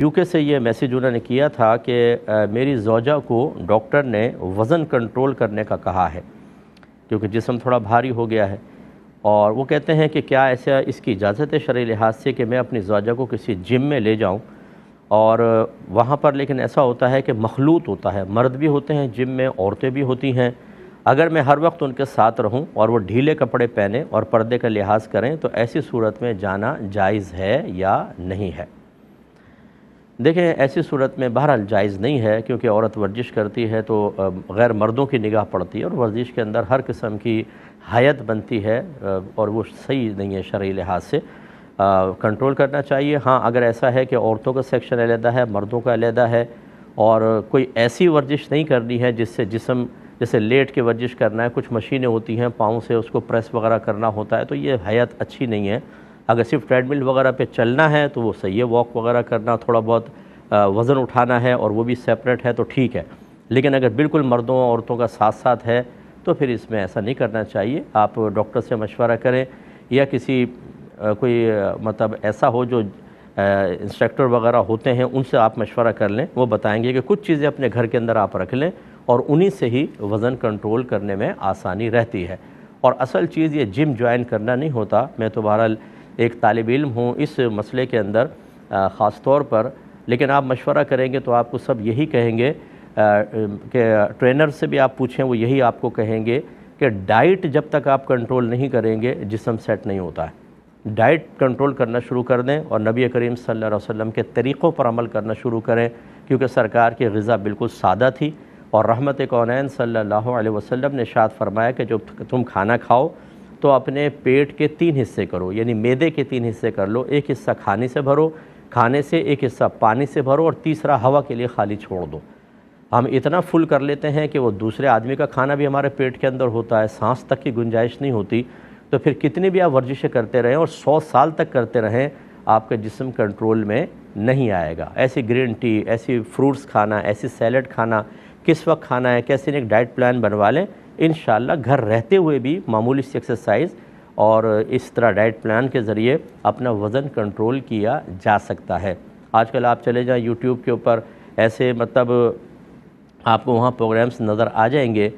UK سے یہ message انہوں نے کیا تھا کہ میری زوجہ کو ڈاکٹر نے وزن کنٹرول کرنے کا کہا ہے کیونکہ جسم تھوڑا بھاری ہو گیا ہے، اور وہ کہتے ہیں کہ کیا ایسا اس کی اجازت ہے شرعی لحاظ سے کہ میں اپنی زوجہ کو کسی جم میں لے جاؤں، اور وہاں پر لیکن ایسا ہوتا ہے کہ مخلوط ہوتا ہے، مرد بھی ہوتے ہیں جم میں، عورتیں بھی ہوتی ہیں۔ اگر میں ہر وقت ان کے ساتھ رہوں اور وہ ڈھیلے کپڑے پہنیں اور پردے کا لحاظ کریں تو ایسی صورت میں جانا جائز ہے یا نہیں ہے؟ دیکھیں، ایسی صورت میں بہرحال جائز نہیں ہے، کیونکہ عورت ورزش کرتی ہے تو غیر مردوں کی نگاہ پڑتی ہے، اور ورزش کے اندر ہر قسم کی حیت بنتی ہے، اور وہ صحیح نہیں ہے شرعی لحاظ سے۔ کنٹرول کرنا چاہیے۔ ہاں، اگر ایسا ہے کہ عورتوں کا سیکشن علیحدہ ہے، مردوں کا علیحدہ ہے، اور کوئی ایسی ورزش نہیں کرنی ہے جس سے جسم جیسے لیٹ کے ورزش کرنا ہے، کچھ مشینیں ہوتی ہیں پاؤں سے اس کو پریس وغیرہ کرنا ہوتا ہے، تو یہ حیت اچھی نہیں ہے۔ اگر صرف ٹریڈ مل وغیرہ پہ چلنا ہے تو وہ صحیح ہے، واک وغیرہ کرنا، تھوڑا بہت وزن اٹھانا ہے اور وہ بھی سیپریٹ ہے تو ٹھیک ہے، لیکن اگر بالکل مردوں اور عورتوں کا ساتھ ساتھ ہے تو پھر اس میں ایسا نہیں کرنا چاہیے۔ آپ ڈاکٹر سے مشورہ کریں، یا کسی کوئی مطلب ایسا ہو جو انسٹرکٹر وغیرہ ہوتے ہیں، ان سے آپ مشورہ کر لیں، وہ بتائیں گے کہ کچھ چیزیں اپنے گھر کے اندر آپ رکھ لیں اور انہی سے ہی وزن کنٹرول کرنے میں آسانی رہتی ہے۔ اور اصل چیز یہ جم جوائن کرنا نہیں ہوتا۔ میں تو بہرحال ایک طالب علم ہوں اس مسئلے کے اندر خاص طور پر، لیکن آپ مشورہ کریں گے تو آپ کو سب یہی کہیں گے کہ ٹرینر سے بھی آپ پوچھیں، وہ یہی آپ کو کہیں گے کہ ڈائٹ جب تک آپ کنٹرول نہیں کریں گے جسم سیٹ نہیں ہوتا ہے۔ ڈائٹ کنٹرول کرنا شروع کر دیں اور نبی کریم صلی اللہ علیہ وسلم کے طریقوں پر عمل کرنا شروع کریں، کیونکہ سرکار کی غذا بالکل سادہ تھی، اور رحمت کونین صلی اللہ علیہ وسلم نے ارشاد فرمایا کہ جب تم کھانا کھاؤ تو اپنے پیٹ کے 3 حصے کرو، یعنی معدے کے 3 حصے کر لو، ایک حصہ کھانے سے بھرو، کھانے سے ایک حصہ پانی سے بھرو، اور تیسرا ہوا کے لیے خالی چھوڑ دو۔ ہم اتنا فل کر لیتے ہیں کہ وہ دوسرے آدمی کا کھانا بھی ہمارے پیٹ کے اندر ہوتا ہے، سانس تک کی گنجائش نہیں ہوتی، تو پھر کتنی بھی آپ ورزشیں کرتے رہیں اور 100 سال تک کرتے رہیں، آپ کا جسم کنٹرول میں نہیں آئے گا۔ ایسی گرین ٹی، ایسی فروٹس کھانا، ایسی سیلڈ کھانا، کس وقت کھانا ہے، کیسے ایک ڈائٹ پلان بنوا لیں، انشاءاللہ گھر رہتے ہوئے بھی معمولی سی ایکسرسائز اور اس طرح ڈائٹ پلان کے ذریعے اپنا وزن کنٹرول کیا جا سکتا ہے۔ آج کل آپ چلے جائیں یوٹیوب کے اوپر، ایسے مطلب آپ کو وہاں پروگرامز نظر آ جائیں گے،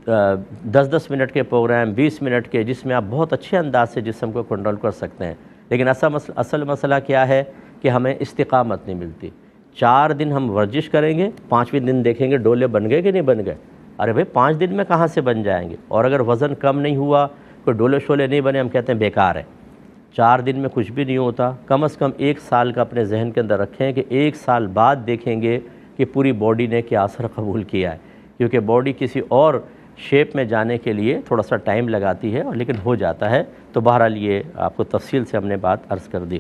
10-10 منٹ کے پروگرام، 20 منٹ کے، جس میں آپ بہت اچھے انداز سے جسم کو کنٹرول کر سکتے ہیں، لیکن اصل مسئلہ کیا ہے کہ ہمیں استقامت نہیں ملتی۔ 4 دن ہم ورزش کریں گے، 5ویں دن دیکھیں گے ڈولے بن گئے کہ نہیں بن گئے۔ ارے بھئی 5 دن میں کہاں سے بن جائیں گے؟ اور اگر وزن کم نہیں ہوا، کوئی ڈولے شولے نہیں بنے، ہم کہتے ہیں بیکار ہے۔ 4 دن میں کچھ بھی نہیں ہوتا، کم از کم 1 سال کا اپنے ذہن کے اندر رکھیں کہ 1 سال بعد دیکھیں گے کہ پوری باڈی نے کیا اثر قبول کیا ہے، کیونکہ باڈی کسی اور شیپ میں جانے کے لیے تھوڑا سا ٹائم لگاتی ہے، لیکن ہو جاتا ہے۔ تو بہرحال یہ آپ کو تفصیل سے ہم نے بات عرض کر دی۔